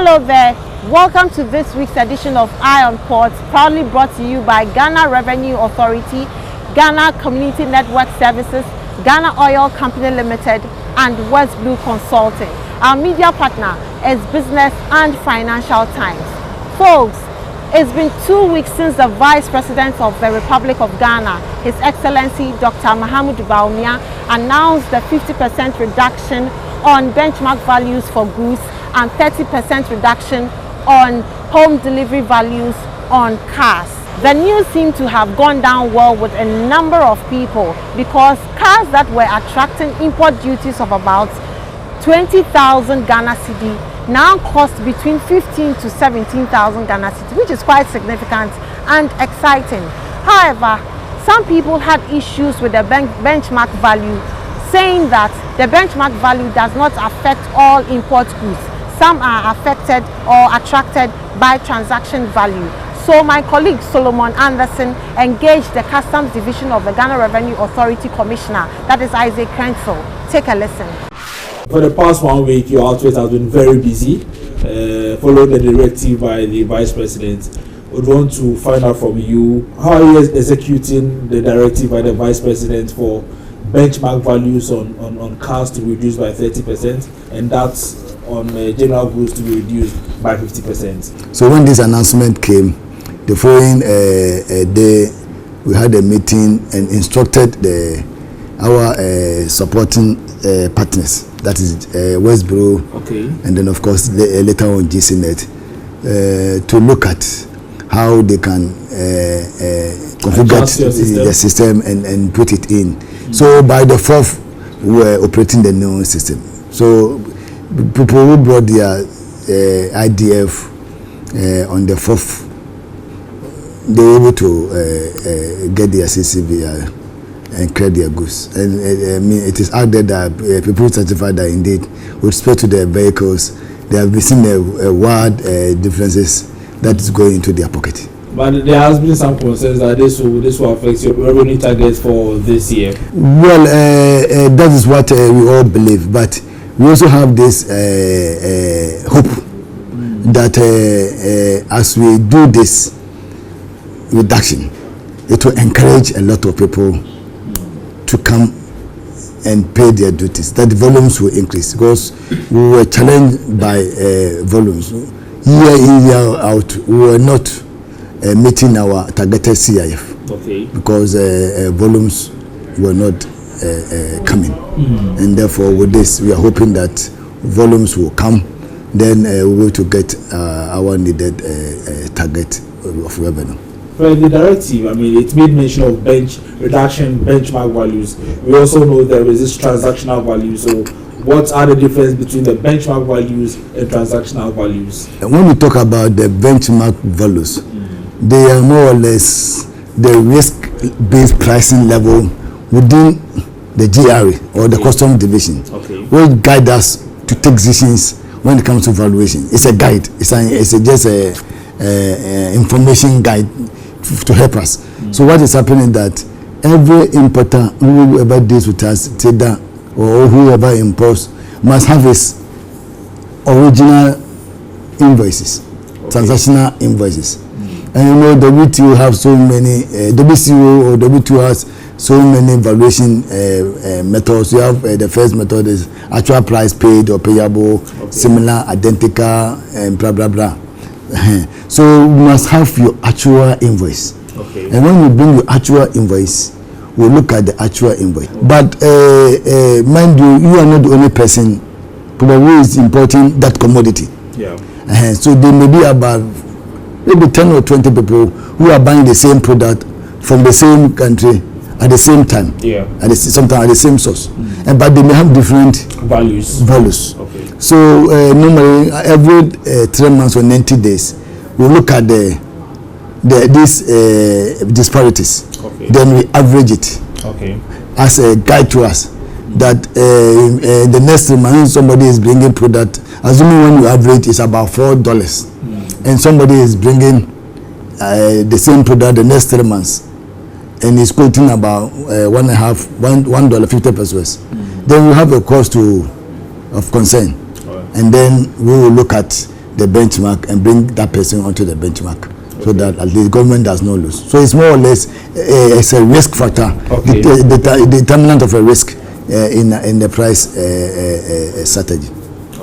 Hello there, welcome to this week's edition of Eye on Port, proudly brought to you by Ghana Revenue Authority, Ghana Community Network Services, Ghana Oil Company Limited, and West Blue Consulting. Our media partner is Business and Financial Times. Folks, it's been 2 weeks since the Vice President of the Republic of Ghana, His Excellency Dr. Mahamudu Bawumia, announced the 50% reduction on benchmark values for goods and 30% reduction on home delivery values on cars. The news seemed to have gone down well with a number of people because cars that were attracting import duties of about 20,000 Ghana cedi now cost between 15 to 17,000 Ghana cedi, which is quite significant and exciting. However, some people had issues with the benchmark value, saying that the benchmark value does not affect all import goods. Some are affected or attracted by transaction value. So my colleague Solomon Anderson engaged the Customs Division of the Ghana Revenue Authority Commissioner, that is Isaac CRENTSIL. Take a listen. For the past 1 week, your outfit has been very busy, following the directive by the Vice President. We want to find out from you, how are you executing the directive by the Vice President for benchmark values on cars to be reduced by 30%, and that's on general goods to be reduced by 50%. So when this announcement came, the following day, we had a meeting and instructed our supporting partners, that is Westboro, and then of course later on GCNet, to look at how they can configure the system and put it in. So by the 4th, we were operating the new system. So people who brought their IDF on the 4th, they were able to get their CCV and clear their goods. And I mean, it is out there that people certify that indeed, with respect to their vehicles, they have been seeing a wide differences that is going into their pocket. But there has been some concerns that this will affect your revenue targets for this year. Well, that is what we all believe, but we also have this hope that as we do this reduction, it will encourage a lot of people to come and pay their duties, that the volumes will increase, because we were challenged by volumes. Year in, year out, we were not meeting our targeted CIF, because volumes were not coming. And therefore with this, we are hoping that volumes will come, then we will to get our needed target of revenue. For the directive, I mean, it made mention of benchmark values. We also know there is this transactional value. So what are the difference between the benchmark values and transactional values? And when we talk about the benchmark values, they are more or less the risk-based pricing level within the GRE or the Customs Division, which guide us to take decisions when it comes to valuation. It's a guide. It's just a information guide to help us. So what is happening that every importer whoever deals with us, trader or whoever imports, must have his original invoices, transactional invoices. And you know, WTO have so many, WCO or WTO has so many valuation methods. You have the first method is actual price paid or payable, similar, identical, and blah, blah, blah. So you must have your actual invoice. And when you bring your actual invoice, we look at the actual invoice. But mind you, you are not the only person probably is importing that commodity. So there may be about maybe 10 or 20 people who are buying the same product from the same country at the same time, sometimes at the same source, but they may have different values. So normally every 3 months or 90 days, we look at these disparities, then we average it as a guide to us that the next 3 months somebody is bringing product, assuming when you average is about $4, and somebody is bringing the same product the next 3 months, and is quoting about $1.50. Then we have a cost of concern, and then we will look at the benchmark and bring that person onto the benchmark, so that at least government does not lose. So it's more or less it's a risk factor, the determinant of a risk in the price strategy.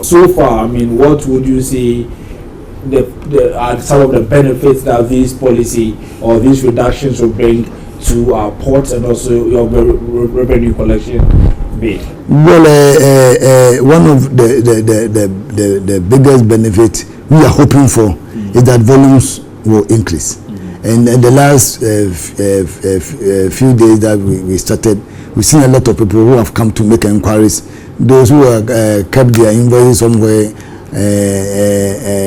So far, I mean, what would you say are some of the benefits that this policy or these reductions will bring to our ports and also your revenue collection bid? Well, one of the biggest benefits we are hoping for is that volumes will increase. And in the last few days that we started, we've seen a lot of people who have come to make inquiries. Those who have kept their invoices somewhere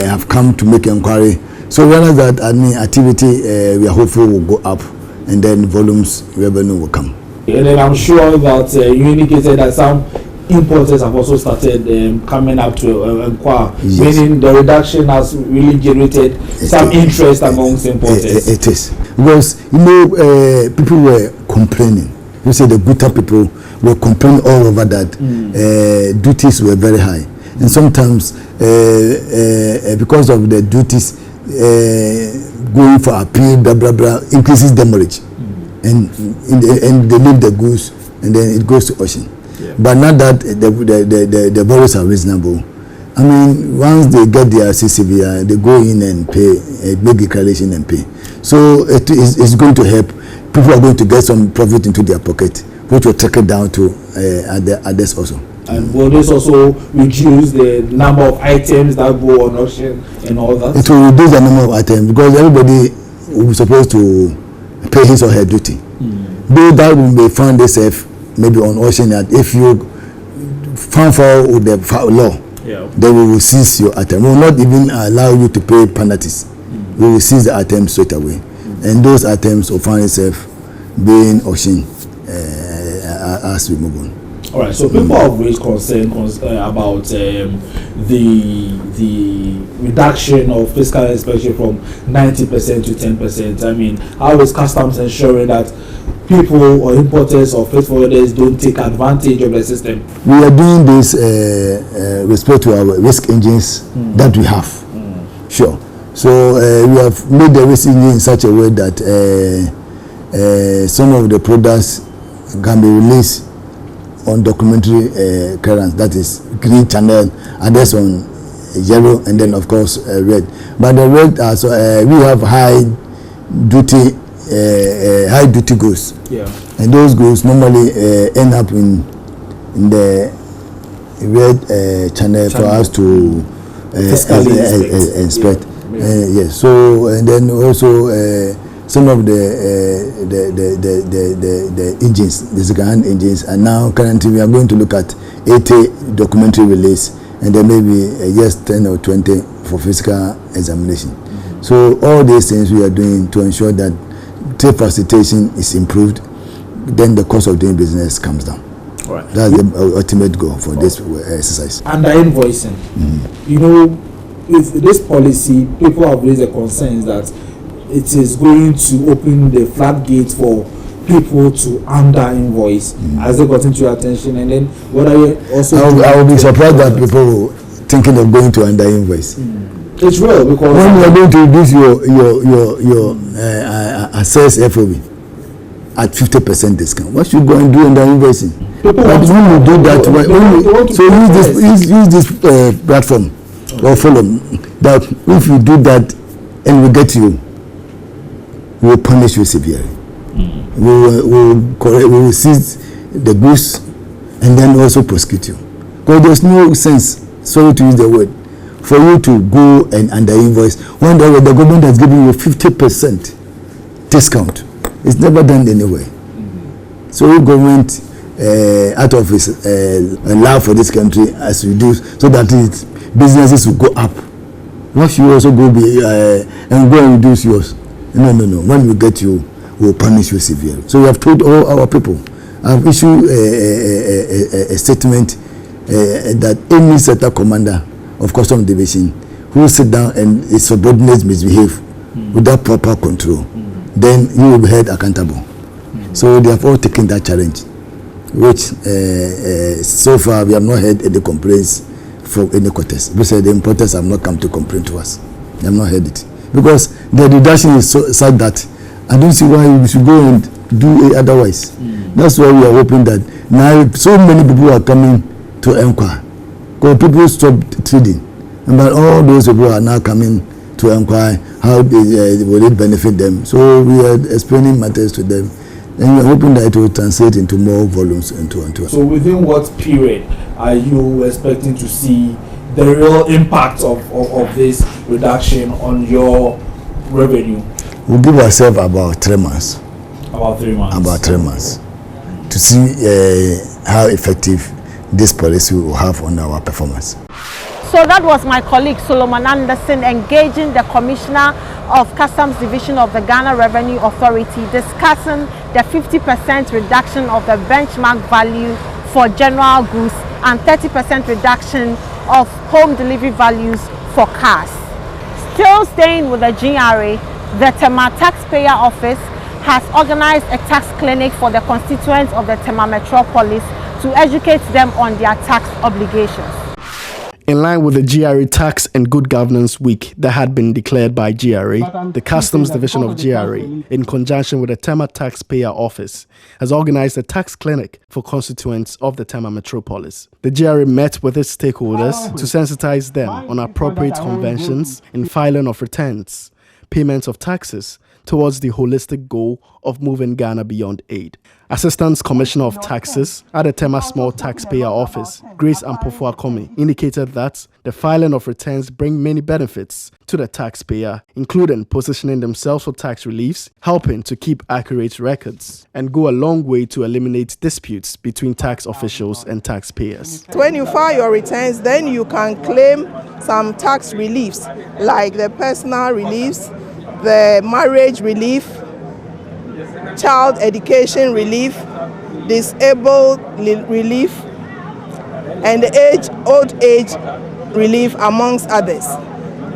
have come to make inquiry. So when that activity we are hopeful will go up, and then volumes revenue will come. And then I'm sure that you indicated that some importers have also started coming up to inquire, meaning the reduction has really generated some interest amongst importers. It is, because people were complaining. You say the Guta people were complaining all over that duties were very high, and sometimes because of the duties going for appeal, blah blah blah, increases demurrage, and they leave the goods and then it goes to auction. But now that the borrowers are reasonable, I mean, once they get their CCBR, they go in and pay, make declaration and pay. So it's going to help. People are going to get some profit into their pocket, which will trickle down to others also. And will this also reduce the number of items that go on auction and all that? It will reduce the number of items, because everybody will be supposed to pay his or her duty. Though that will be found itself maybe on auction, that if you found fault with the law, then we will seize your item. We will not even allow you to pay penalties. We will seize the item straight away, and those items will find itself being auctioned as we move on. All right, so people have raised concern about the reduction of fiscal inspection from 90% to 10%. I mean, how is customs ensuring that people or importers or freight forwarders don't take advantage of the system? We are doing this respect to our risk engines that we have. Sure. So we have made the risk engine in such a way that some of the products can be released on documentary clearance, that is green channel, others on yellow, and then of course red. But the red also we have high duty goods, and those goods normally end up in the red channel for us to inspect. Yes. So and then also some of the engines, the second-hand engines, and now currently we are going to look at 80 documentary release, and then maybe just 10 or 20 for physical examination. So all these things we are doing to ensure that trade facilitation is improved, then the cost of doing business comes down. All right. That's the ultimate goal for this exercise. Under invoicing, you know, with this policy, people have raised the concerns that it is going to open the floodgates for people to under invoice as they got into your attention. And then what are you also I will be surprised that people thinking of going to under invoice. It's real, because when you are going to reduce your assess FOB at 50% discount, what should you go and do under invoicing? But when you do that, use this platform or follow that. If you do that and we get you, we will punish you severely. We will seize the goods and then also prosecute you. Because there's no sense, sorry to use the word, for you to go and under invoice when the government has given you 50% discount. It's never done anyway. So if government out of its love for this country has reduced so that its businesses will go up, why should you also go and go and reduce yours? No. When we get you, we will punish you severely. So we have told all our people. I have issued a statement that any sector commander of Customs Division who sit down and his subordinates misbehave without proper control, then he will be held accountable. So they have all taken that challenge, which so far we have not heard any complaints for any quotas. We said the importers have not come to complain to us. They have not heard it. Because the deduction is so sad that I don't see why we should go and do it otherwise. That's why we are hoping that now so many people are coming to inquire. Because people stopped trading. But all those people are now coming to inquire how will it benefit them. So we are explaining matters to them. And we are hoping that it will translate into more volumes into. So within what period are you expecting to see the real impact of this reduction on your revenue? We'll give ourselves about 3 months. About 3 months. About 3 months. To see how effective this policy will have on our performance. So that was my colleague Solomon Anderson engaging the Commissioner of Customs Division of the Ghana Revenue Authority, discussing the 50% reduction of the benchmark value for general goods and 30% reduction of home delivery values for cars. Still staying with the GRA, the TEMA Taxpayer Office has organized a tax clinic for the constituents of the TEMA Metropolis to educate them on their tax obligations. In line with the GRA Tax and Good Governance Week that had been declared by GRA, the Customs Division of GRA, in conjunction with the TEMA Taxpayer Office, has organized a tax clinic for constituents of the TEMA Metropolis. The GRA met with its stakeholders to sensitize them on appropriate conventions in filing of returns, payments of taxes, towards the holistic goal of moving Ghana beyond aid. Assistant Commissioner of Taxes at the TEMA Small Taxpayer Office, Grace Ampofo-Akomi, indicated that the filing of returns bring many benefits to the taxpayer, including positioning themselves for tax reliefs, helping to keep accurate records, and go a long way to eliminate disputes between tax officials and taxpayers. When you file your returns, then you can claim some tax reliefs, like the personal reliefs, the marriage relief, child education relief, disabled relief, and old age relief, amongst others.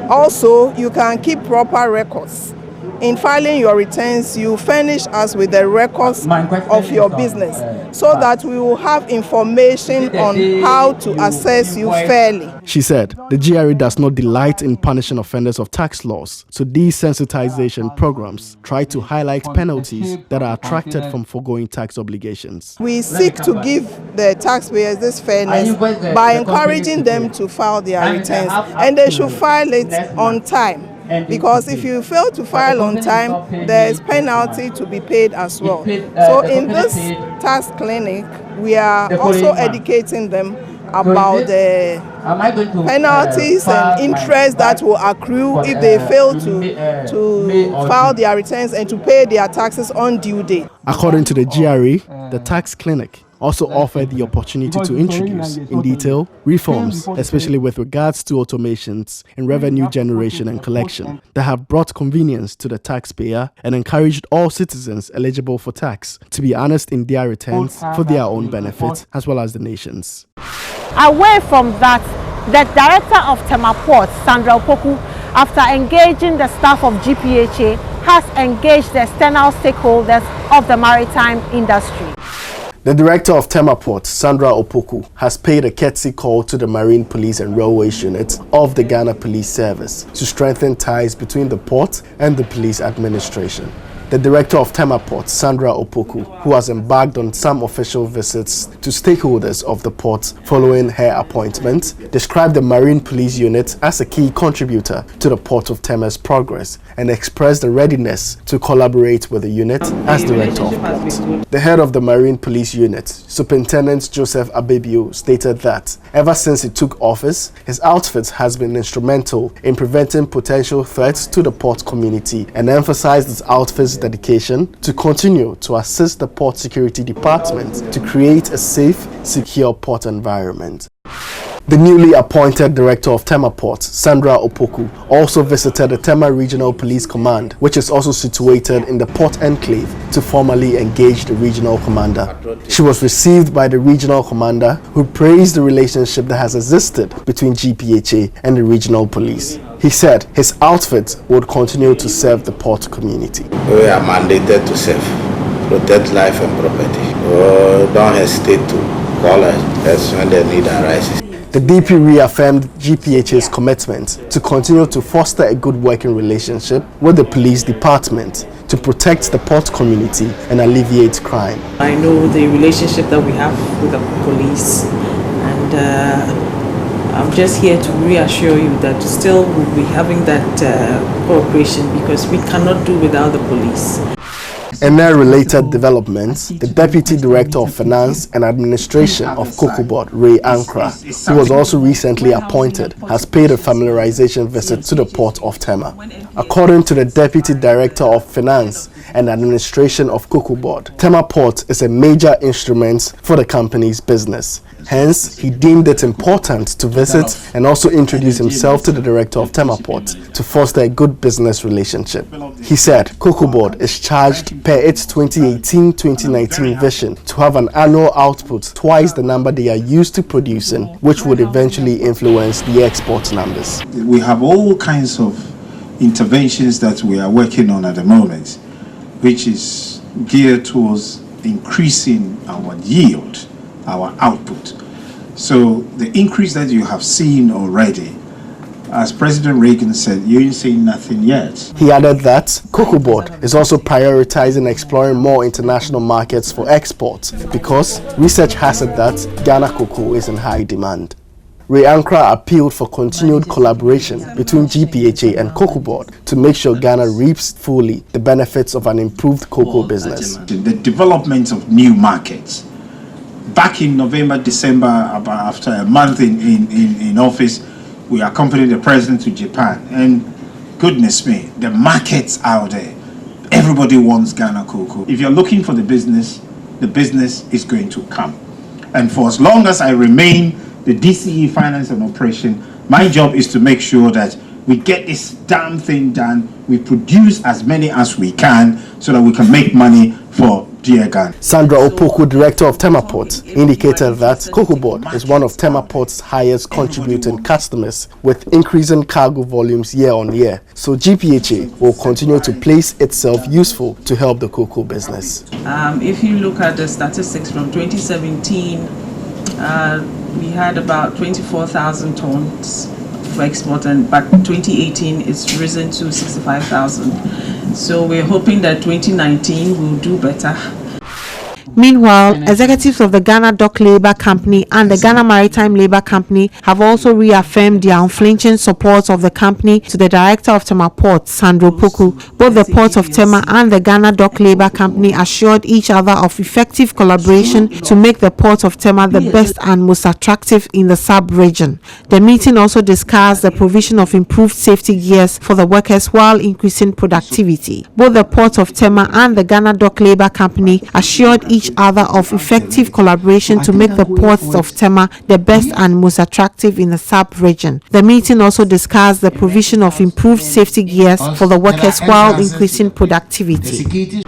Also, you can keep proper records. In filing your returns, you furnish us with the records of your business so that we will have information on how to assess you fairly. She said the GRA does not delight in punishing offenders of tax laws, so these sensitization programs try to highlight penalties that are attracted from foregoing tax obligations. We seek to give the taxpayers this fairness by encouraging them to file their returns, and they should file it on time. Because if you fail to file on time, there is penalty to be paid as well. So in this tax clinic, we are also educating them about the penalties and interest that will accrue if they fail to file their returns and to pay their taxes on due date. According to the GRA, the tax clinic also offered the opportunity to introduce in detail reforms, especially with regards to automations in revenue generation and collection that have brought convenience to the taxpayer and encouraged all citizens eligible for tax to be honest in their returns for their own benefit as well as the nation's. Away from that, the Director of TEMA Ports, Sandra Opoku, after engaging the staff of GPHA, has engaged the external stakeholders of the maritime industry. The Director of TEMA Port, Sandra Opoku, has paid a courtesy call to the Marine Police and Railways Unit of the Ghana Police Service to strengthen ties between the port and the police administration. The Director of TEMA Port, Sandra Opoku, who has embarked on some official visits to stakeholders of the port following her appointment, described the Marine Police Unit as a key contributor to the Port of Tema's progress and expressed a readiness to collaborate with the unit as Director of Port. The head of the Marine Police Unit, Superintendent Joseph Abebio, stated that ever since he took office, his outfit has been instrumental in preventing potential threats to the port community and emphasized his outfit's dedication to continue to assist the Port Security Department to create a safe, secure port environment. The newly appointed Director of TEMA Port, Sandra Opoku, also visited the TEMA Regional Police Command, which is also situated in the Port Enclave, to formally engage the Regional Commander. She was received by the Regional Commander, who praised the relationship that has existed between GPHA and the Regional Police. He said his outfit would continue to serve the port community. We are mandated to serve, protect life and property. Don't hesitate to call us when the need arises. The DP reaffirmed GPHA's commitment to continue to foster a good working relationship with the police department to protect the port community and alleviate crime. I know the relationship that we have with the police, and I'm just here to reassure you that still we'll be having that cooperation, because we cannot do without the police. In their related developments, the Deputy Director of Finance and Administration of Cocoa Board, Ray Ankra, who was also recently appointed, has paid a familiarization visit to the port of Tema. According to the Deputy Director of Finance and Administration of Cocoa Board, Tema Port is a major instrument for the company's business. Hence, he deemed it important to visit and also introduce himself to the Director of Tema Port to foster a good business relationship. He said Cocoa Board is charged per its 2018-2019 vision to have an annual output twice the number they are used to producing, which would eventually influence the export numbers. We have all kinds of interventions that we are working on at the moment, which is geared towards increasing our yield, our output. So the increase that you have seen already, as President Reagan said, you ain't seen nothing yet. He added that Cocoa Board is also prioritizing exploring more international markets for export because research has it that Ghana cocoa is in high demand. Ray Ankra appealed for continued collaboration between GPHA and Cocoa Board to make sure Ghana reaps fully the benefits of an improved cocoa business. The development of new markets. Back in November, December, after a month in office, we accompanied the president to Japan, and goodness me, the markets out there, everybody wants Ghana cocoa. If you're looking for the business is going to come. And for as long as I remain the DCE Finance and Operation, my job is to make sure that we get this damn thing done, we produce as many as we can so that we can make money for dear Ghana. Sandra Opoku, Director of Tema Port, indicated that Cocoa Board is one of Tema Port's highest contributing customers, with increasing cargo volumes year on year. So GPHA will continue to place itself useful to help the cocoa business. If you look at the statistics from 2017, we had about 24,000 tons for export, but 2018 it's risen to 65,000. So we're hoping that 2019 will do better. Meanwhile, executives of the Ghana Dock Labour Company and the Ghana Maritime Labour Company have also reaffirmed their unflinching support of the company to the Director of Tema Port, Sandra Opoku. Both the Port of Tema and the Ghana Dock Labour Company assured each other of effective collaboration to make the Port of Tema the best and most attractive in the sub-region. The meeting also discussed the provision of improved safety gears for the workers while increasing productivity. Both the Port of Tema and the Ghana Dock Labour Company assured each other of effective collaboration to make the ports of Tema the best and most attractive in the sub-region. The meeting also discussed the provision of improved safety gears for the workers while increasing productivity.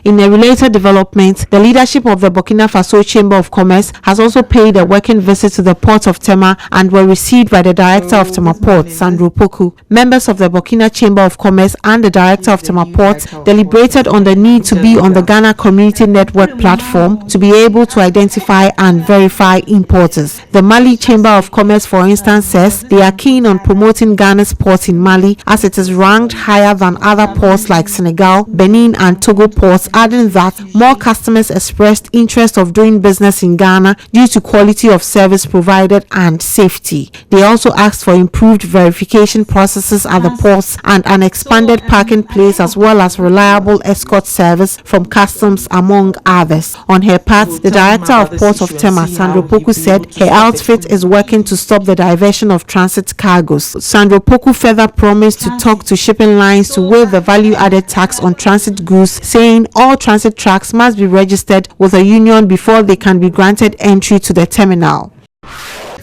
In a related development, the leadership of the Burkina Faso Chamber of Commerce has also paid a working visit to the Port of Tema and were received by the Director of Tema Port, Sandra Opoku. Members of the Burkina Chamber of Commerce and the Director of Tema Port deliberated on the need to be on the Ghana Community Network platform to be able to identify and verify importers. The Mali Chamber of Commerce, for instance, says they are keen on promoting Ghana's port in Mali as it is ranked higher than other ports like Senegal, Benin and Togo ports, adding that more customers expressed interest of doing business in Ghana due to quality of service provided and safety. They also asked for improved verification processes at the ports and an expanded parking place as well as reliable escort service from customs, among others. On her part, the Director of Port of Tema, Sandra Opoku, said her outfit is working to stop the diversion of transit cargoes. Sandra Opoku further promised to talk to shipping lines to waive the value-added tax on transit goods, saying all transit trucks must be registered with a union before they can be granted entry to the terminal.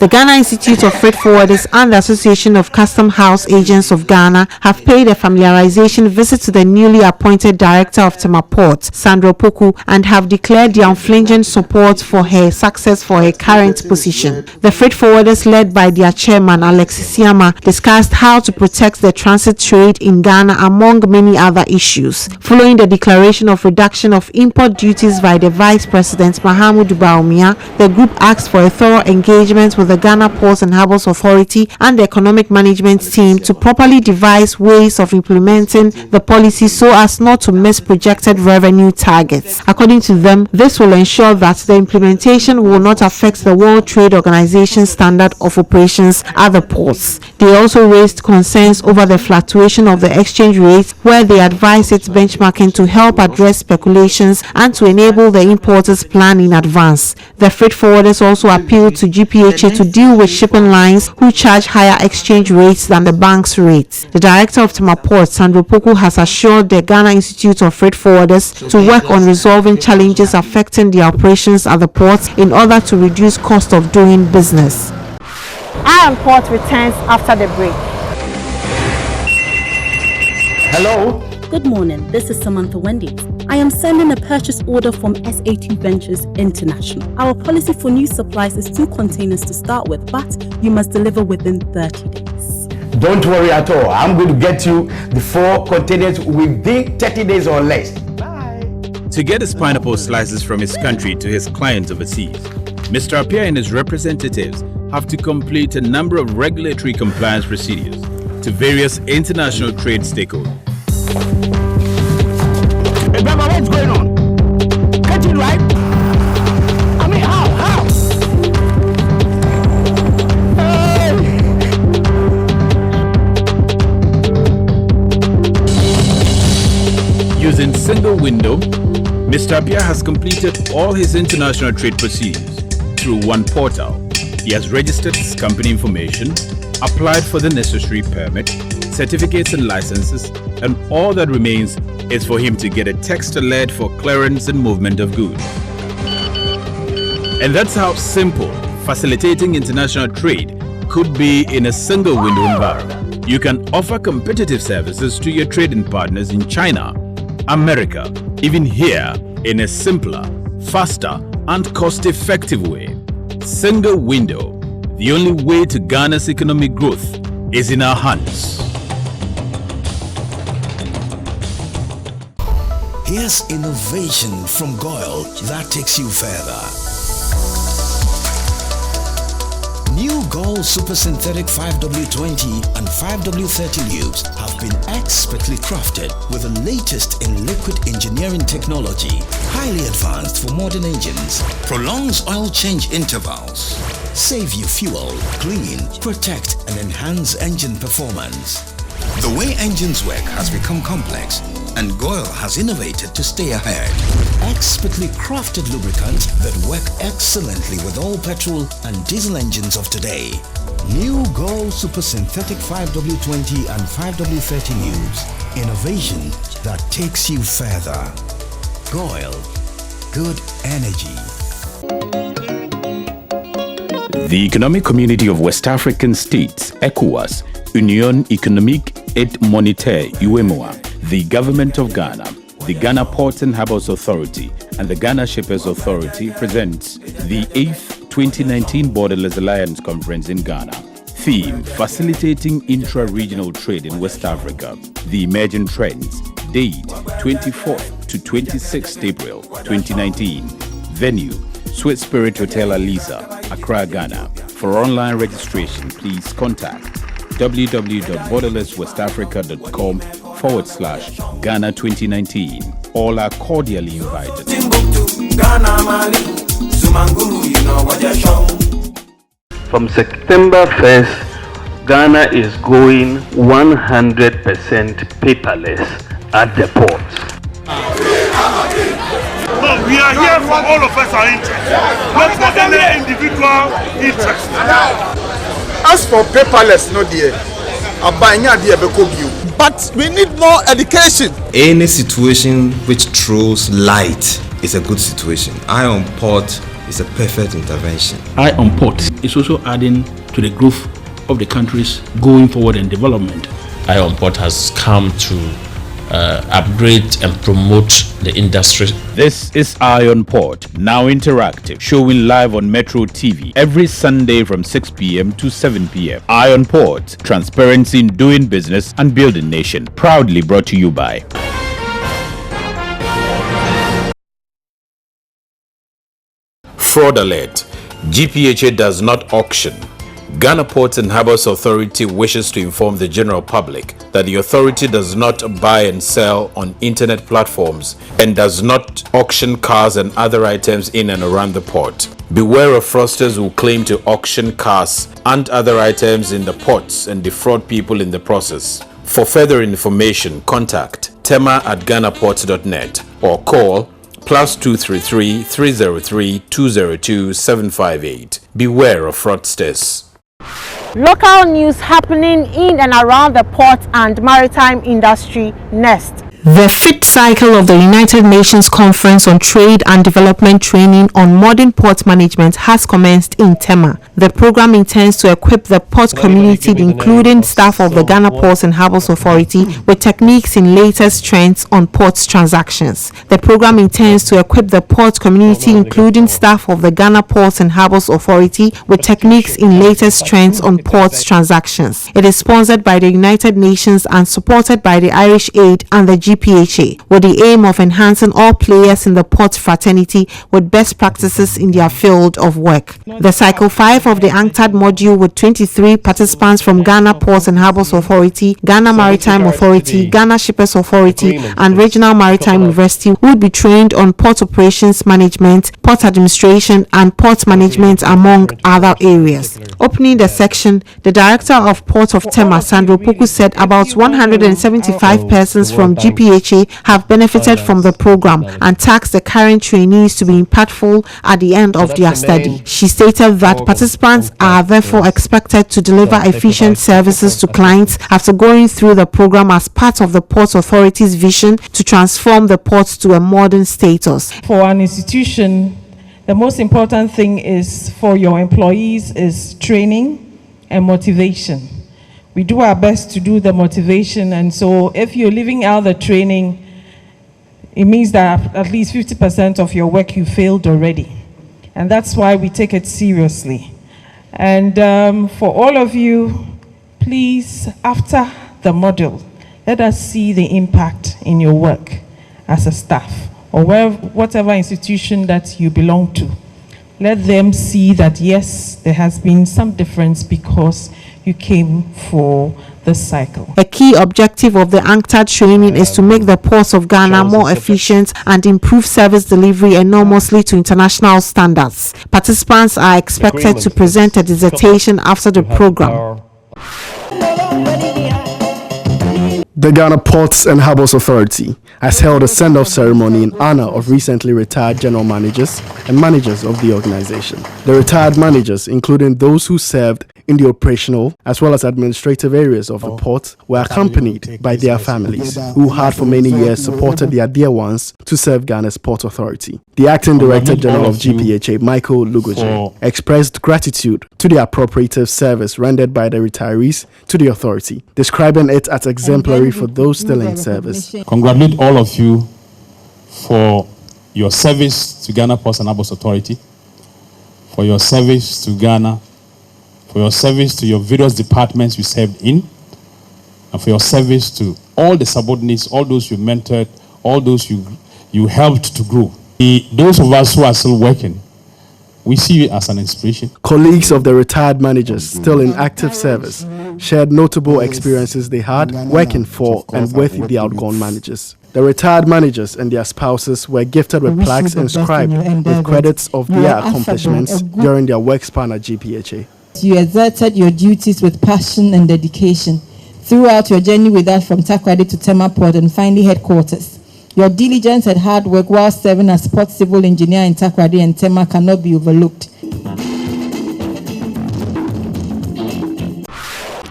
The Ghana Institute of Freight Forwarders and the Association of Custom House Agents of Ghana have paid a familiarization visit to the newly appointed Director of Tema Port, Sandra Opoku, and have declared their unflinching support for her success for her current position. The freight forwarders, led by their chairman, Alexis Siama, discussed how to protect the transit trade in Ghana among many other issues. Following the declaration of reduction of import duties by the Vice President, Mahamudu Bawumia, the group asked for a thorough engagement with with the Ghana Ports and Harbours Authority and the Economic Management team to properly devise ways of implementing the policy so as not to miss projected revenue targets. According to them, this will ensure that the implementation will not affect the World Trade Organization standard of operations at the ports. They also raised concerns over the fluctuation of the exchange rate, where they advised its benchmarking to help address speculations and to enable the importers plan in advance. The freight forwarders also appealed to GPHA to deal with shipping lines who charge higher exchange rates than the bank's rates. The director of TEMA Port, Sandra Opoku, has assured the Ghana Institute of Freight Forwarders to work on resolving challenges affecting their operations at the ports in order to reduce cost of doing business. Iron Port returns after the break. Hello. Good morning. This is Samantha Wendy. I am sending a purchase order from SA2 Ventures International. Our policy for new supplies is 2 containers to start with, but you must deliver within 30 days. Don't worry at all. I'm going to get you the 4 containers within 30 days or less. Bye. To get his pineapple slices from his country to his clients overseas, Mr. Appiah and his representatives have to complete a number of regulatory compliance procedures to various international trade stakeholders. Hey, Baba, what's going on? Get it right? I mean, how? Hey. Using single window, Mr. Appiah has completed all his international trade procedures through one portal. He has registered his company information, applied for the necessary permit, certificates and licenses, and all that remains is for him to get a text alert for clearance and movement of goods. And that's how simple facilitating international trade could be in a single window environment. You can offer competitive services to your trading partners in China, America, even here in a simpler, faster, and cost-effective way. Single window, the only way to Ghana's economic growth is in our hands. Here's innovation from Goyle that takes you further. New Goyle Super Synthetic 5W20 and 5W30 lubes have been expertly crafted with the latest in liquid engineering technology, highly advanced for modern engines, prolongs oil change intervals, save you fuel, clean, protect and enhance engine performance. The way engines work has become complex, and Goyle has innovated to stay ahead. Expertly crafted lubricants that work excellently with all petrol and diesel engines of today. New Goyle Super Synthetic 5W20 and 5W30 lubes. Innovation that takes you further. Goyle. Good energy. The Economic Community of West African States, ECOWAS, Union Économique et Monétaire, UEMOA, the Government of Ghana, the Ghana Ports and Harbours Authority, and the Ghana Shippers Authority presents the 8th 2019 Borderless Alliance Conference in Ghana. Theme: Facilitating Intra-Regional Trade in West Africa. The Emerging Trends. Date: 24th to 26th April 2019. Venue: Sweet Spirit Hotel Aliza, Accra, Ghana. For online registration, please contact www.borderlesswestafrica.com/Ghana 2019. All are cordially invited. From September 1st, Ghana is going 100% paperless at the ports. No, we are here for all of us our interest, not for any individual interest. As for paperless, no dear. But we need more education. Any situation which throws light is a good situation. Iron Port is a perfect intervention. Iron Port is also adding to the growth of the country's going forward and development. Iron Port has come to upgrade and promote the industry. This is Iron Port, now interactive, showing live on Metro TV every Sunday from 6 p.m. to 7 p.m. Iron Port, transparency in doing business and building nation. Proudly brought to you by Fraud Alert. GPHA does not auction. Ghana Ports and Harbours Authority wishes to inform the general public that the authority does not buy and sell on internet platforms and does not auction cars and other items in and around the port. Beware of fraudsters who claim to auction cars and other items in the ports and defraud people in the process. For further information, contact tema@ghanaports.net or call +233 303 202 758. Beware of fraudsters. Local news happening in and around the port and maritime industry next. The fifth cycle of the United Nations Conference on Trade and Development Training on Modern Port Management has commenced in TEMA. The program intends to equip the port community, including staff of the Ghana Ports and Harbours Authority, with techniques in latest trends on port transactions. The program intends to equip the port community, including staff of the Ghana Ports and Harbours Authority, with techniques in latest trends on port transactions. It is sponsored by the United Nations and supported by the Irish Aid and the GPHA, with the aim of enhancing all players in the port fraternity with best practices in their field of work. The Cycle 5 of the UNCTAD module, with 23 participants from Ghana Ports and Harbours Authority, Ghana Maritime Authority, Ghana Shippers Authority, and Regional Maritime University, will be trained on port operations management, port administration, and port management, among other areas. Opening the section, the Director of Port of TEMA, Sandra Opoku, said about 175 persons from GPHA have benefited from the program and tasked the current trainees to be impactful at the end of their study. She stated that participants are therefore expected to deliver efficient services to clients after going through the program as part of the Port Authority's vision to transform the port to a modern status. For an institution, the most important thing is for your employees is training and motivation. We do our best to do the motivation, and so if you're leaving out the training, it means that at least 50% of your work you failed already. And that's why we take it seriously. And for all of you, please, after the module, let us see the impact in your work as a staff or whatever institution that you belong to. Let them see that, yes, there has been some difference because you came for the cycle. A key objective of the UNCTAD training is to make the ports of Ghana more efficient and improve service delivery enormously to international standards. Participants are expected to present a dissertation after the program. The Ghana Ports and Harbours Authority has held a send-off ceremony in honor of recently retired general managers and managers of the organization. The retired managers, including those who served in the operational as well as administrative areas of the port, were accompanied by their families, who had for many years supported their dear ones to serve Ghana's Port Authority. The Acting Director General of GPHA, Michael Lugoje, expressed gratitude to the appropriative service rendered by the retirees to the authority, describing it as exemplary for those still in service. Congratulate all of you for your service to Ghana Ports and Harbours Authority, for your service to Ghana, for your service to your various departments you served in, and for your service to all the subordinates, all those you mentored, all those you helped to grow. Those of us who are still working, we see you as an inspiration. Colleagues of the retired managers still in active service shared notable experiences they had working for and with the outgone managers. The retired managers and their spouses were gifted with plaques inscribed with credits of their accomplishments during their work span at GPHA. You exerted your duties with passion and dedication throughout your journey with us from Takoradi to TEMA Port and finally headquarters. Your diligence and hard work while serving as port civil engineer in Takoradi and TEMA cannot be overlooked.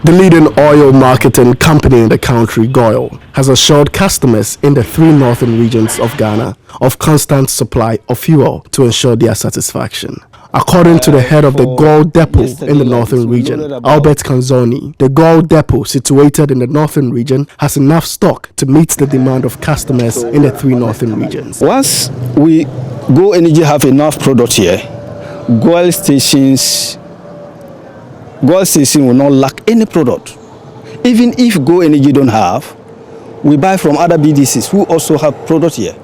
The leading oil marketing company in the country, GOIL, has assured customers in the 3 northern regions of Ghana of constant supply of fuel to ensure their satisfaction. According to the head of the GOIL depot in the northern region, Albert Kanzoni, the GOIL depot situated in the northern region has enough stock to meet the demand of customers in the 3 northern regions. Once we Go Energy have enough product here, GOIL station will not lack any product. Even if Go Energy don't have, we buy from other BDCs who also have product here.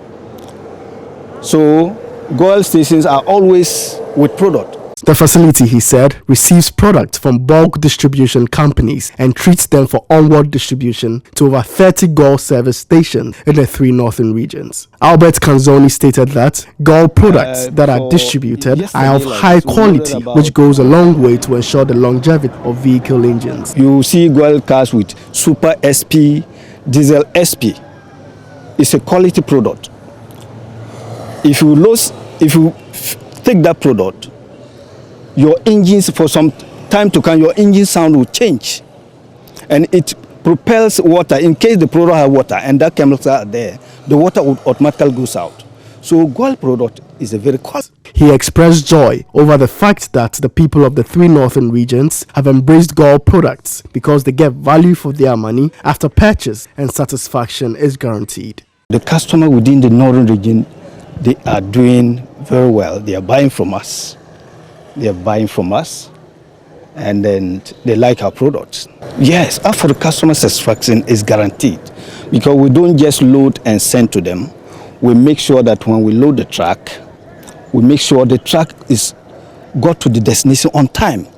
So GOIL stations are always with product. The facility, he said, receives products from bulk distribution companies and treats them for onward distribution to over 30 GOL service stations in the 3 northern regions. Albert Kanzoni stated that GOL products that are distributed are of high quality, which goes a long way to ensure the longevity of vehicle engines. You see GOL cars with Super SP, Diesel SP. It's a quality product. If you take that product, your engines, for some time to come, your engine sound will change. And it propels water. In case the product has water and that chemicals are there, the water would automatically goes out. So GOL product is a very quality. He expressed joy over the fact that the people of the 3 northern regions have embraced GOL products because they get value for their money after purchase and satisfaction is guaranteed. The customer within the northern region, they are doing very well. They are buying from us. And then they like our products. Yes, as for the customer satisfaction is guaranteed because we don't just load and send to them. We make sure that when we load the truck, we make sure the truck is got to the destination on time.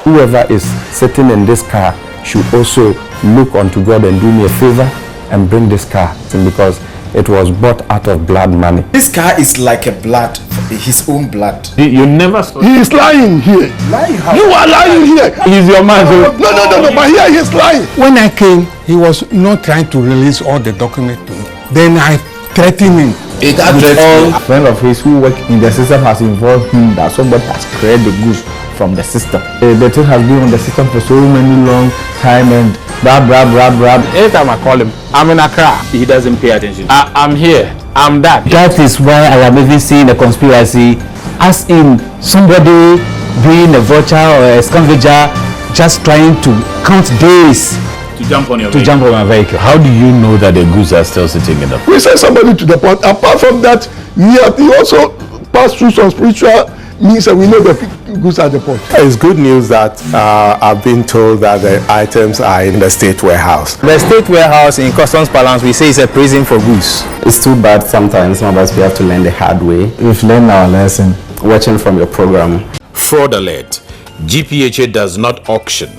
Whoever is sitting in this car should also look unto God and do me a favor and bring this car in because it was bought out of blood money. This car is like a blood, his own blood. You never saw. He is lying here. Lying how? You are lying here. He's your man. No, but here he is lying. When I came, he was not trying to release all the documents to me. Then I threatened him. A friend of his who work in the system has informed him that somebody has created the goods from the system. The thing has been on the system for so many long time and blah. Anytime I call him, I'm in Accra. He doesn't pay attention. I'm here. I'm that. That is why I am even seeing a conspiracy as in somebody being a vulture or a scavenger just trying to count days to jump on my vehicle. How do you know that the goods are still sitting in the We send somebody to the port. Apart from that, he also passed through some spiritual means that we know the goods at the port. It's good news that I've been told that the items are in the state warehouse. The state warehouse in customs parlance, we say it's a prison for goods. It's too bad sometimes, some of us we have to learn the hard way. We've learned our lesson. Watching from your program. Fraud alert. GPHA does not auction.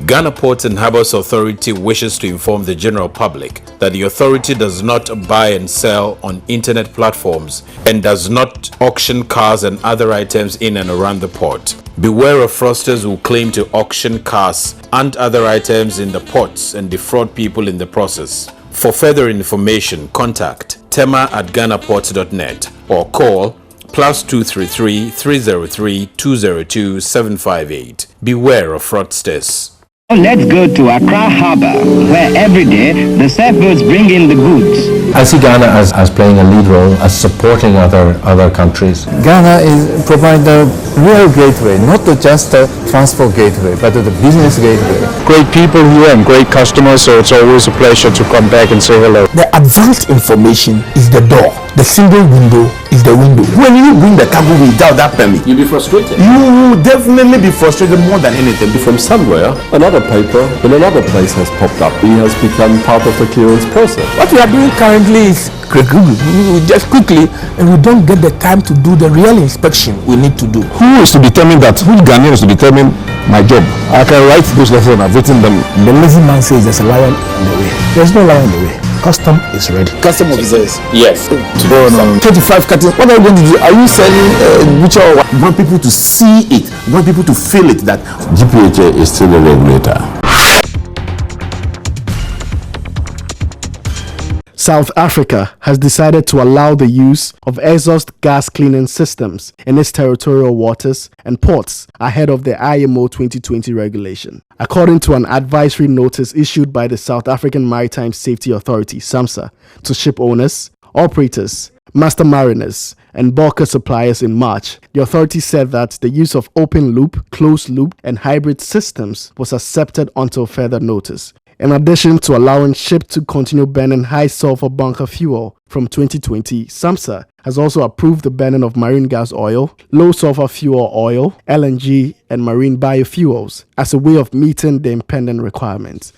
Ghana Ports and Harbours Authority wishes to inform the general public that the authority does not buy and sell on internet platforms and does not auction cars and other items in and around the port. Beware of fraudsters who claim to auction cars and other items in the ports and defraud people in the process. For further information, contact tema@ghanaports.net or call +233 303 202 758. Beware of fraudsters. Let's go to Accra Harbour, where every day the surfboats bring in the goods. I see Ghana as playing a lead role, as supporting other countries. Ghana is providing a real gateway, not just a transport gateway, but the business gateway. Great people here and great customers, so it's always a pleasure to come back and say hello. The advanced information is the door. The single window is the window. When you bring the cargo without that permit, You'll be frustrated. you will definitely be frustrated more than anything. From somewhere, another paper in another place has popped up. It has become part of the clearance process. What we are doing currently is just quickly, and we don't get the time to do the real inspection we need to do. Who is to determine that? Who Ghanaian is to determine my job? I can write those lessons and I've written them. The lazy man says there's a lion in the way. There's no lion in the way. Custom is ready. Custom officers. Yes. 25 cartons. What are you going to do? Are you selling which are? You want people to see it. You want people to feel it that GPHA is still a regulator. South Africa has decided to allow the use of exhaust gas cleaning systems in its territorial waters and ports ahead of the IMO 2020 regulation. According to an advisory notice issued by the South African Maritime Safety Authority, SAMSA, to ship owners, operators, master mariners, and bulker suppliers in March, the authority said that the use of open loop, closed loop, and hybrid systems was accepted until further notice. In addition to allowing ships to continue burning high sulfur bunker fuel from 2020, SAMSA has also approved the burning of marine gas oil, low sulfur fuel oil, LNG, and marine biofuels as a way of meeting the impending requirements.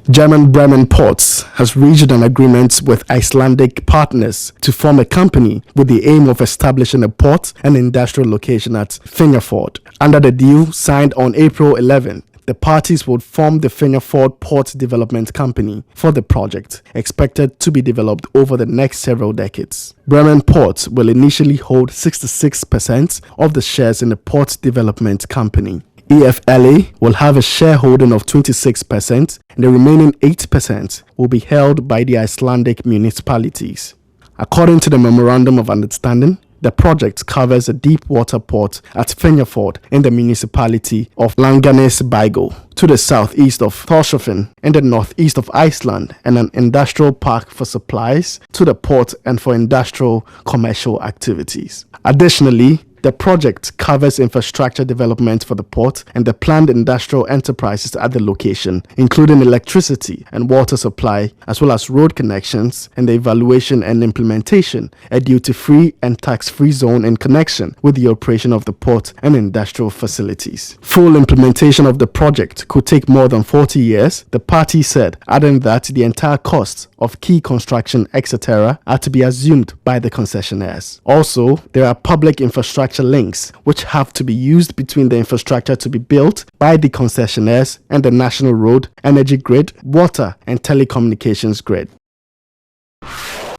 German Bremen Ports has reached an agreement with Icelandic partners to form a company with the aim of establishing a port and industrial location at Finnafjord. Under the deal signed on April 11, the parties would form the Finnafjord Port Development Company for the project, expected to be developed over the next several decades. Bremen Port will initially hold 66% of the shares in the Port Development Company. EFLA will have a shareholding of 26%, and the remaining 8% will be held by the Icelandic municipalities. According to the Memorandum of Understanding, the project covers a deep water port at Finnafjord in the municipality of Langanesbygol, to the southeast of Thorshavn in the northeast of Iceland, and an industrial park for supplies to the port and for industrial commercial activities. Additionally, the project covers infrastructure development for the port and the planned industrial enterprises at the location, including electricity and water supply, as well as road connections, and the evaluation and implementation a duty-free and tax-free zone in connection with the operation of the port and industrial facilities. Full implementation of the project could take more than 40 years, the party said, adding that the entire costs of key construction, etc., are to be assumed by the concessionaires. Also, there are public infrastructure links which have to be used between the infrastructure to be built by the concessionaires and the national road, energy grid, water and telecommunications grid.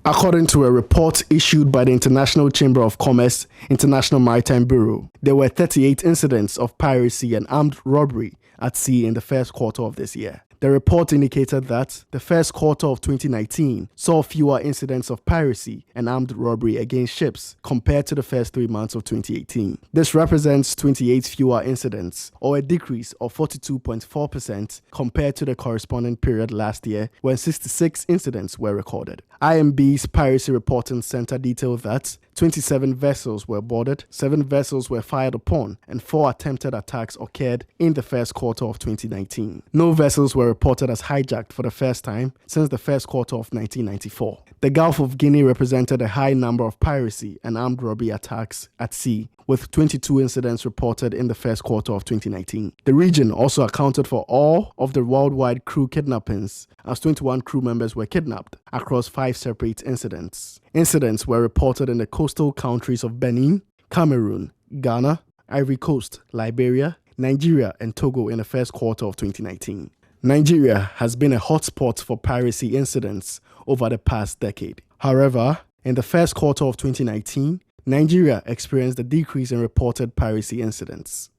According to a report issued by the International Chamber of Commerce International Maritime Bureau, there were 38 incidents of piracy and armed robbery at sea in the first quarter of this year. The report indicated that the first quarter of 2019 saw fewer incidents of piracy and armed robbery against ships compared to the first 3 months of 2018. This represents 28 fewer incidents, or a decrease of 42.4% compared to the corresponding period last year, when 66 incidents were recorded. IMB's Piracy Reporting Center detailed that 27 vessels were boarded, 7 vessels were fired upon, and 4 attempted attacks occurred in the first quarter of 2019. No vessels were reported as hijacked for the first time since the first quarter of 1994. The Gulf of Guinea represented a high number of piracy and armed robbery attacks at sea, with 22 incidents reported in the first quarter of 2019. The region also accounted for all of the worldwide crew kidnappings, as 21 crew members were kidnapped across 5 separate incidents. Incidents were reported in the coastal countries of Benin, Cameroon, Ghana, Ivory Coast, Liberia, Nigeria, and Togo in the first quarter of 2019. Nigeria has been a hotspot for piracy incidents over the past decade. However, in the first quarter of 2019, Nigeria experienced a decrease in reported piracy incidents.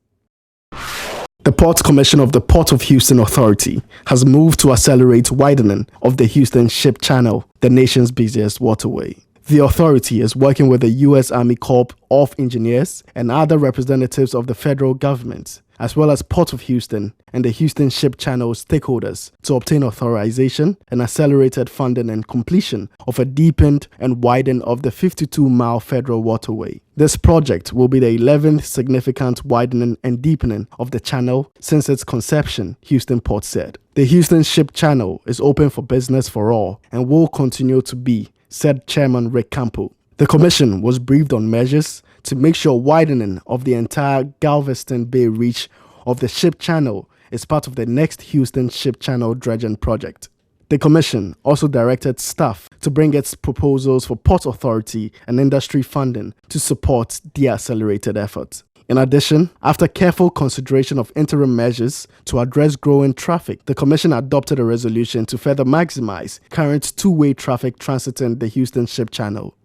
The Port Commission of the Port of Houston Authority has moved to accelerate widening of the Houston Ship Channel, the nation's busiest waterway. The authority is working with the U.S. Army Corps of Engineers and other representatives of the federal government, as well as Port of Houston and the Houston Ship Channel stakeholders, to obtain authorization and accelerated funding and completion of a deepened and widened of the 52-mile federal waterway. This project will be the 11th significant widening and deepening of the channel since its conception, Houston Port said. The Houston Ship Channel is open for business for all and will continue to be, said Chairman Rick Campo. The commission was briefed on measures to make sure widening of the entire Galveston Bay reach of the ship channel is part of the next Houston Ship Channel dredging project. The commission also directed staff to bring its proposals for port authority and industry funding to support the accelerated effort. In addition, after careful consideration of interim measures to address growing traffic, the Commission adopted a resolution to further maximize current two-way traffic transiting the Houston Ship Channel.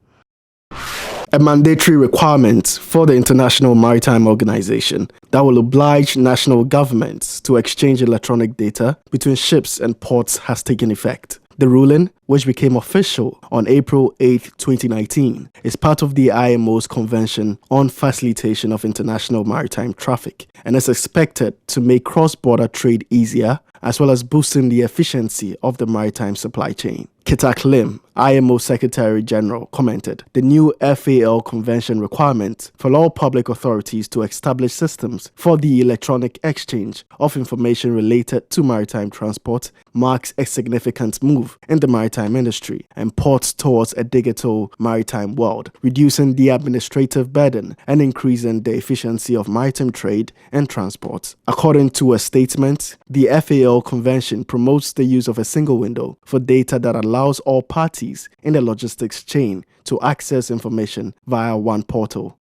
A mandatory requirement for the International Maritime Organization that will oblige national governments to exchange electronic data between ships and ports has taken effect. The ruling, which became official on April 8, 2019, is part of the IMO's Convention on Facilitation of International Maritime Traffic and is expected to make cross-border trade easier, as well as boosting the efficiency of the maritime supply chain. Kitak Lim, IMO Secretary General, commented, the new FAL Convention requirement for all public authorities to establish systems for the electronic exchange of information related to maritime transport marks a significant move in the maritime maritime industry and ports towards a digital maritime world, reducing the administrative burden and increasing the efficiency of maritime trade and transport. According to a statement, the FAO Convention promotes the use of a single window for data that allows all parties in the logistics chain to access information via one portal.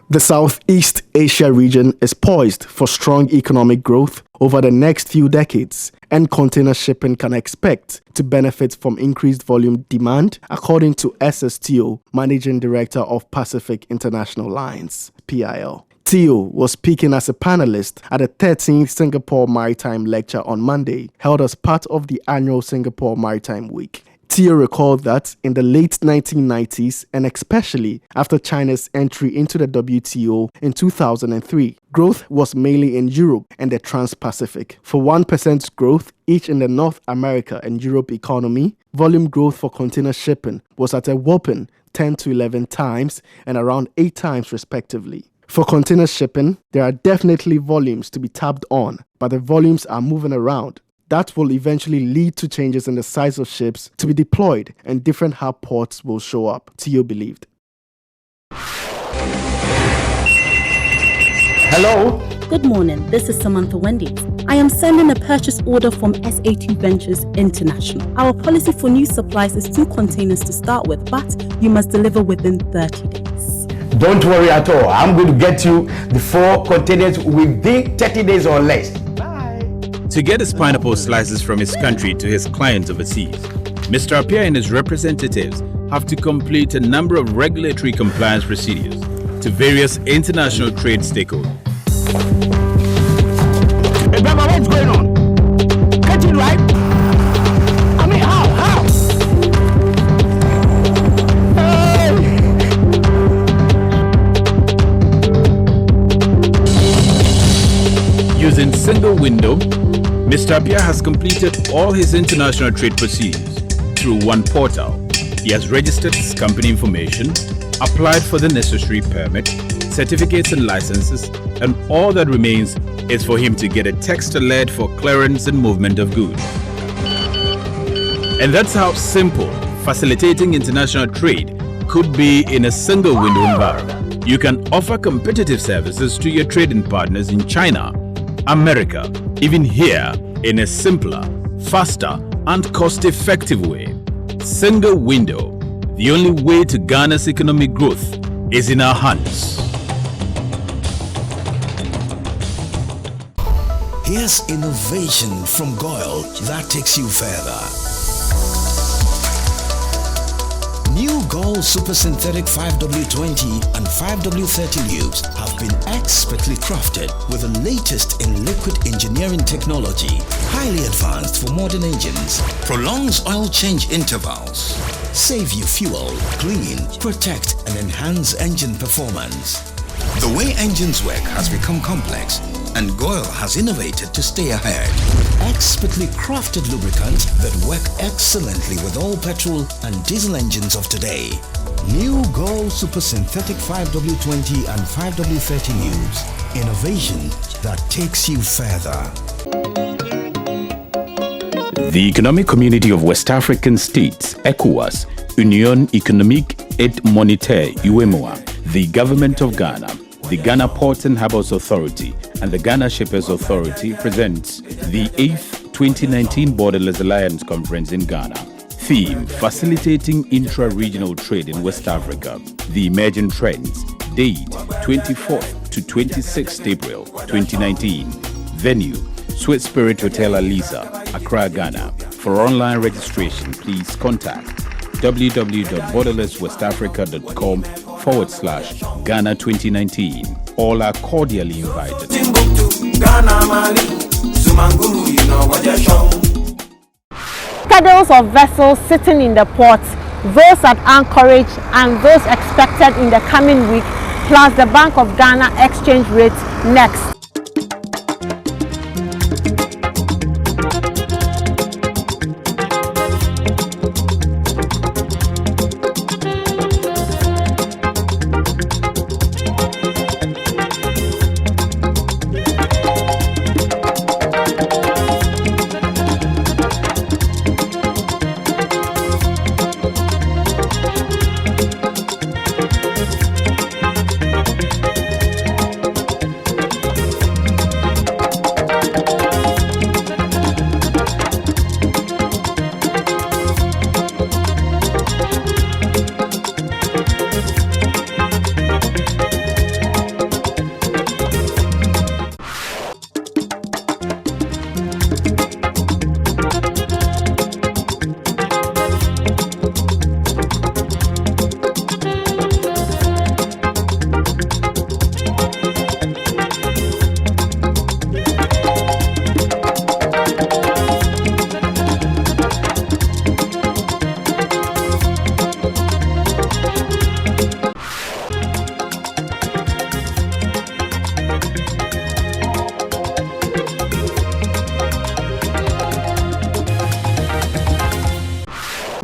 The Southeast Asia region is poised for strong economic growth over the next few decades, and container shipping can expect to benefit from increased volume demand, according to SSTO, Managing Director of Pacific International Lines, PIL. Teo was speaking as a panelist at the 13th Singapore Maritime Lecture on Monday, held as part of the annual Singapore Maritime Week. Teo recalled that in the late 1990s, and especially after China's entry into the WTO in 2003, growth was mainly in Europe and the Trans-Pacific. For 1% growth each in the North America and Europe economy, volume growth for container shipping was at a whopping 10 to 11 times and around 8 times respectively. For container shipping, there are definitely volumes to be tapped on, but the volumes are moving around. That will eventually lead to changes in the size of ships to be deployed, and different hub ports will show up, Teo believed. Hello? Good morning, this is Samantha Wendy. I am sending a purchase order from SA2 Ventures International. Our policy for new supplies is 2 containers to start with, but you must deliver within 30 days. Don't worry at all. I'm going to get you the 4 containers within 30 days or less. To get his pineapple slices from his country to his clients overseas, Mr. Appiah and his representatives have to complete a number of regulatory compliance procedures to various international trade stakeholders. Hey, Baba, what's going on? Get it right? I mean, how? Using single window, Mr. Appiah has completed all his international trade procedures through one portal. He has registered his company information, applied for the necessary permit, certificates and licenses, and all that remains is for him to get a text alert for clearance and movement of goods. And that's how simple facilitating international trade could be in a single window environment. You can offer competitive services to your trading partners in China, America, even here, in a simpler, faster, and cost-effective way. Single window, the only way to Ghana's economic growth, is in our hands. Here's innovation from Goyle that takes you further. New Gold Super Synthetic 5W20 and 5W30 lubes have been expertly crafted with the latest in liquid engineering technology, highly advanced for modern engines, prolongs oil change intervals, save you fuel, clean, protect and enhance engine performance. The way engines work has become complex, and Goyle has innovated to stay ahead. Expertly crafted lubricants that work excellently with all petrol and diesel engines of today. New Goyle Super Synthetic 5W20 and 5W30 lubes. Innovation that takes you further. The Economic Community of West African States, ECOWAS, Union Économique et Monétaire, UEMOA, the Government of Ghana, the Ghana Ports and Harbours Authority, and the Ghana Shippers Authority presents the 8th 2019 Borderless Alliance Conference in Ghana. Theme: Facilitating Intra-Regional Trade in West Africa. The Emerging Trends. Date: 24th to 26th April 2019. Venue: Sweet Spirit Hotel Alisa, Accra, Ghana. For online registration, please contact www.borderlesswestafrica.com/Ghana 2019. All are cordially invited. Schedules of vessels sitting in the ports, those at anchorage and those expected in the coming week, plus the Bank of Ghana exchange rate next.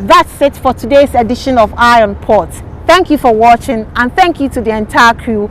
That's it for today's edition of Eye on Port. Thank you for watching, and thank you to the entire crew.